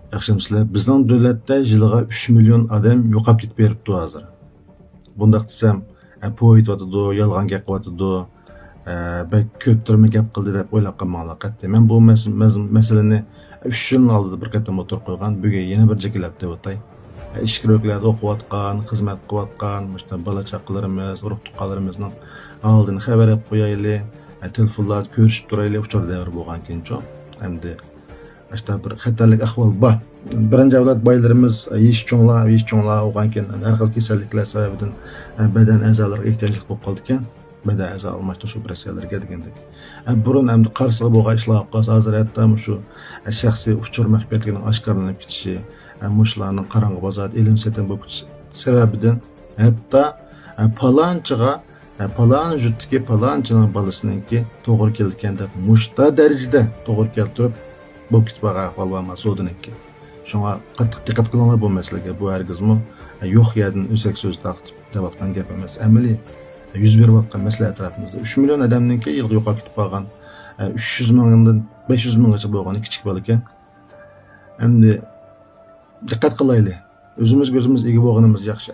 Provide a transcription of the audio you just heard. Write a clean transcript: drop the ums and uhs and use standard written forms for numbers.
Yaxshimisilar, bizning davlatda yiliga 3 million odam yo'qolib ketib beribdi hozir. Bundaq desam, po'yityotidi, yolg'on gap qilyotidi, ko'ptirma gap qildi deb o'ylab qolmanglar qat'iy. Men bu masalani 3 yil oldida bir qatam o'tirib qo'ygan, bugun yana bir jikilab deb o'tay. Ishkiroqlarda o'qiyotgan, xizmat qilayotgan, mana bola chaqalarimiz, urug' tuqqanlarimizning oldini xabar olib qo'yaylik, telefonlarda ko'rishib turaylik, uchur davr bo'lgan ekan-ku. Endi işte bir xatarlik ahvol bor. Birinchi avlod boylarimiz yeyish cho'nglar olgan ekan, har xil kasalliklar sababidan badan a'zolariga ehtiyojli bo'lib qoldi ekan. Badan a'zo almashtirish operatsiyalariga degandek. Burun hamda qarsiga bo'lgan ishlar qolsa, hozir hatto shu shaxsiy uchur maxfiyatligining oshkorlanib ketishi, mushlarning qarang'i bozorda ilm setim bo'lib ketishi sababidan hatto palon jutdagi palonchining bolasiningki to'g'ri kelgan deb mushta darajada to'g'ri keltirib bu kitobga ahvol va masudiniki. Shunga qattiq diqqat qilinglar bu masalaga. Bu hargizmi yo'q yerdan o'sak so'z taqib devatgan gap emas. Amaliy yuz berayotgan masala atrofimizda 3 million odamningki yilga yo'qolib ketib qolgan 300 mingdan 500 minggacha bo'lgan kichik bola ekan. Endi diqqat qilaylik. O'zimiz ega bo'lganimiz yaxshi.